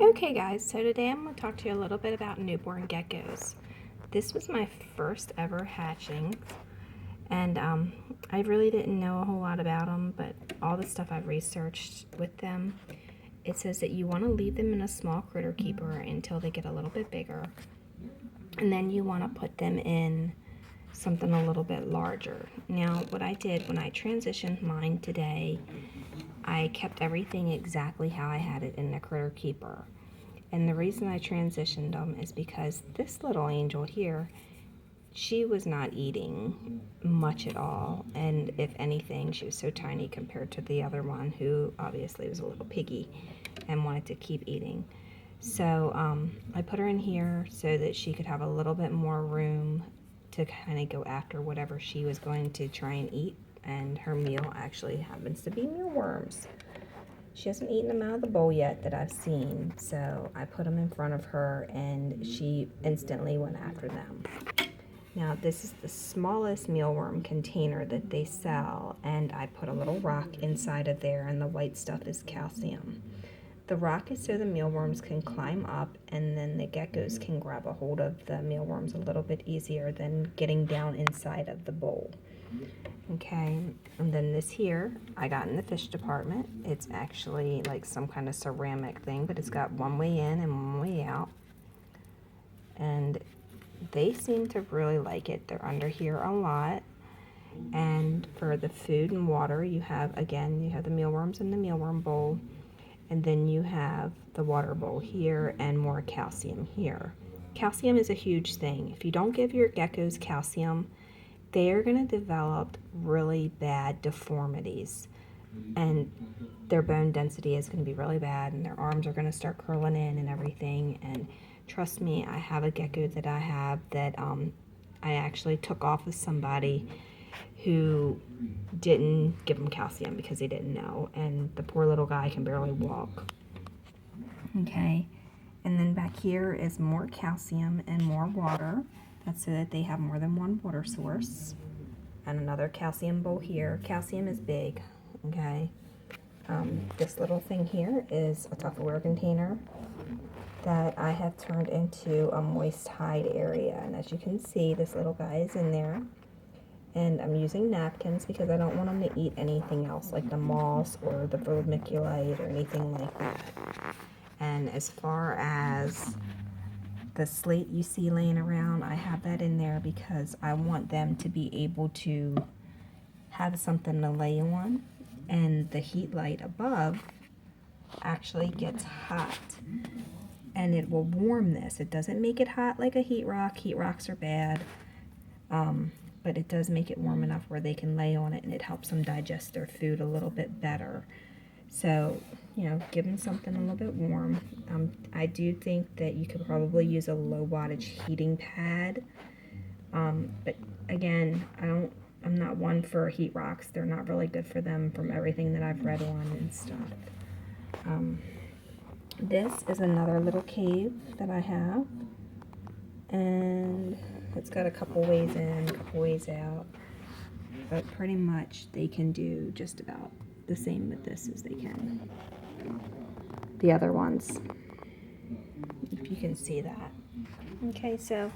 Okay guys, so today I'm going to talk to you a little bit about newborn geckos. This was my first ever hatching, and I really didn't know a whole lot about them, but all the stuff I've researched with them, it says that you want to leave them in a small critter keeper until they get a little bit bigger, and then you want to put them in something a little bit larger. Now what I did when I transitioned mine today, I kept everything exactly how I had it in the critter keeper. And the reason I transitioned them is because this little angel here, she was not eating much at all. And if anything, she was so tiny compared to the other one, who obviously was a little piggy and wanted to keep eating. So I put her in here so that she could have a little bit more room to kind of go after whatever she was going to try and eat. And her meal actually happens to be mealworms. She hasn't eaten them out of the bowl yet that I've seen, so I put them in front of her and she instantly went after them. Now this is the smallest mealworm container that they sell, and I put a little rock inside of there, and the white stuff is calcium. The rock is so the mealworms can climb up, and then the geckos can grab a hold of the mealworms a little bit easier than getting down inside of the bowl. Okay, and then this here I got in the fish department. It's actually like some kind of ceramic thing, but it's got one way in and one way out, and they seem to really like it. They're under here a lot. And for the food and water, you have the mealworms in the mealworm bowl, and then you have the water bowl here and more calcium here. Calcium is a huge thing. If you don't give your geckos calcium, they're going to develop really bad deformities, and their bone density is going to be really bad, and their arms are going to start curling in and everything. And trust me, I have a gecko that I have that I actually took off with somebody who didn't give him calcium because he didn't know, and the poor little guy can barely walk. Okay, and then back here is more calcium and more water. That's so that they have more than one water source. And another calcium bowl here. Calcium is big, okay? This little thing here is a Tupperware container that I have turned into a moist hide area. And as you can see, this little guy is in there. And I'm using napkins because I don't want them to eat anything else, like the moss or the vermiculite or anything like that. And as far as the slate you see laying around, I have that in there because I want them to be able to have something to lay on, and the heat light above actually gets hot and it will warm this. It doesn't make it hot like a heat rock. Heat rocks are bad, but it does make it warm enough where they can lay on it, and it helps them digest their food a little bit better. So, give them something a little bit warm. I do think that you could probably use a low wattage heating pad. But again, I'm not one for heat rocks. They're not really good for them from everything that I've read on and stuff. This is another little cave that I have. And it's got a couple ways in, a couple ways out. But pretty much they can do just about the same with this as they can the other ones, if you can see that. Okay, so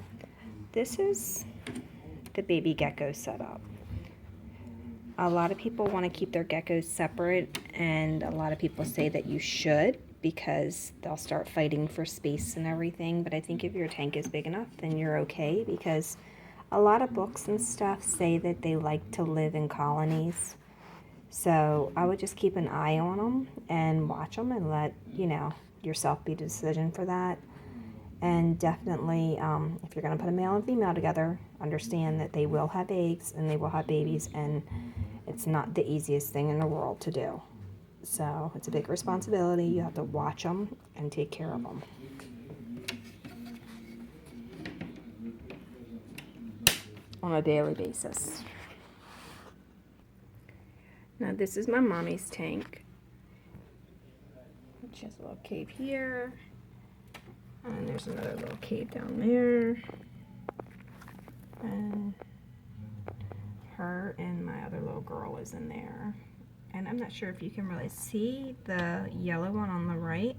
this is the baby gecko setup. A lot of people want to keep their geckos separate, and a lot of people say that you should because they'll start fighting for space and everything. But I think if your tank is big enough, then you're okay, because a lot of books and stuff say that they like to live in colonies. So I would just keep an eye on them and watch them and let, yourself be the decision for that. And definitely, if you're going to put a male and female together, understand that they will have eggs and they will have babies, and it's not the easiest thing in the world to do. So it's a big responsibility. You have to watch them and take care of them. On a daily basis. Now this is my mommy's tank. She has a little cave here. And there's another little cave down there. And her and my other little girl is in there. And I'm not sure if you can really see the yellow one on the right.